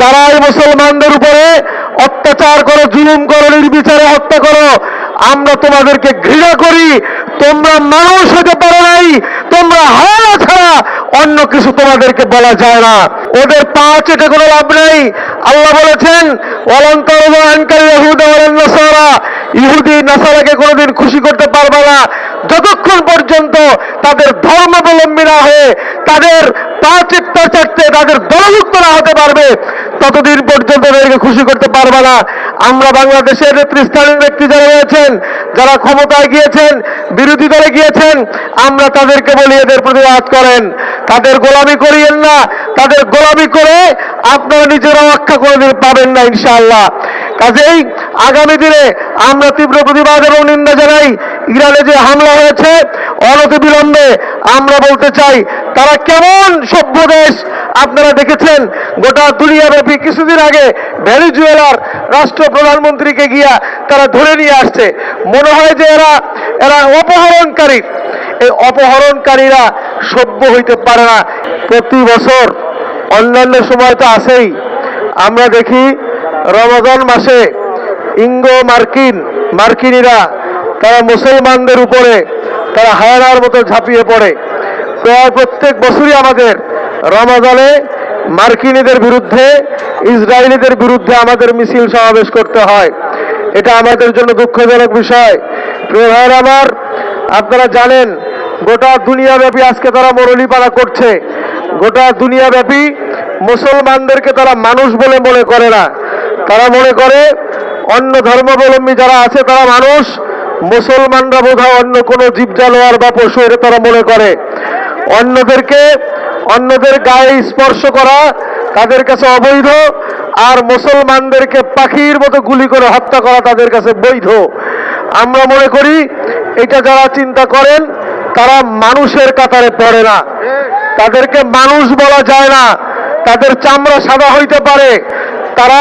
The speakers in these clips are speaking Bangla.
যারা এই মুসলমানদের উপরে অত্যাচার করো, জুলুম করো, নির্বিচারে হত্যা করো, আমরা তোমাদেরকে ঘৃণা করি। তোমরা মানুষ হতে পারো নাই, তোমরা হাওয়া ছাড়া অন্য কিছু তোমাদেরকে বলা যায় না। ওদের পা চেটে কোনো লাভ নেই। আল্লাহ বলেছেন, ওয়ালান তারদা আনকাল ইয়াহুদা ওয়ালান নাসারা, ইহুদি নাসারাকে কোনোদিন খুশি করতে পারবে না যতক্ষণ পর্যন্ত তাদের ধর্মাবলম্বী না হয়ে তাদের পা চিত্তা চাটতে তাদের দলযুক্ত না হতে পারবে, ততদিন পর্যন্ত তাদেরকে খুশি করতে পারবে না। আমরা বাংলাদেশের নেতৃস্থানীয় ব্যক্তি যারা রয়েছেন, যারা ক্ষমতায় গিয়েছেন, বিরোধী দলে গিয়েছেন, আমরা তাদেরকে বলি এদের প্রতিবাদ করেন, তাদের গোলামি করিয়েন না। তাদের গোলামি করে আপনারা নিজেরা রক্ষা কোনোদিন পাবেন না ইনশাআল্লাহ। কাজেই আগামী দিনে আমরা তীব্র প্রতিবাদ এবং নিন্দা জানাই। ইরানে যে হামলা হয়েছে অনতিবিলম্বে আমরা বলতে চাই, তারা কেমন সভ্য দেশ আপনারা দেখেছেন। গোটা দুনিয়াব্যাপী কিছুদিন আগে ভেনেজুয়েলার রাষ্ট্র প্রধানমন্ত্রীকে গিয়া তারা ধরে নিয়ে আসছে। মনে হয় যে এরা অপহরণকারী। এই অপহরণকারীরা সভ্য হইতে পারে না। প্রতি বছর অন্যান্য সময় তো আছেই, আমরা দেখি রমজান মাসে ইঙ্গো মার্কিনীরা তারা মুসলমানদের উপরে তারা হায়নার মতো ঝাঁপিয়ে পড়ে। প্রায় প্রত্যেক বছরই আমাদের রমজানে মার্কিনীদের বিরুদ্ধে, ইসরায়েলিদের বিরুদ্ধে আমাদের মিছিল সমাবেশ করতে হয়। এটা আমাদের জন্য দুঃখজনক বিষয়। প্রিয় ভাইয়ের আমার, আপনারা জানেন গোটা দুনিয়াব্যাপী আজকে তারা মরলীপাড়া করছে। গোটা দুনিয়াব্যাপী মুসলমানদেরকে তারা মানুষ বলে মনে করে না। তারা মনে করে অন্য ধর্মাবলম্বী যারা আছে তারা মানুষ, মুসলমানরা বোধহয় অন্য কোনো জীব জানোয়ার বা পশু, এটা তারা মনে করে। অন্যদের গায়ে স্পর্শ করা তাদের কাছে অবৈধ, আর মুসলমানদেরকে পাখির মতো গুলি করে হত্যা করা তাদের কাছে বৈধ। আমরা মনে করি এটা যারা চিন্তা করেন তারা মানুষের কাতারে পড়ে না। তাদেরকে মানুষ বলা যায় না। তাদের চামড়া সাদা হইতে পারে, তারা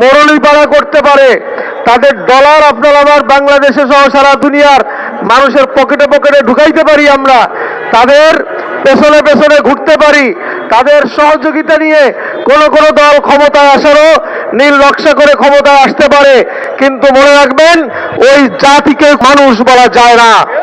মরলীপাড়া করতে পারে, তাদের ডলার আপনার আমার বাংলাদেশে সহ সারা দুনিয়ার মানুষের পকেটে পকেটে ঢুকাইতে পারি আমরা, তাদের পেছনে পেছনে ঘুরতে পারি, তাদের সহযোগিতা নিয়ে কোন কোন দল ক্ষমতায় আসারও নীল নকশা করে ক্ষমতায় আসতে পারে। কিন্তু মনে রাখবেন, ওই জাতিকে মানুষ বলা যায় না।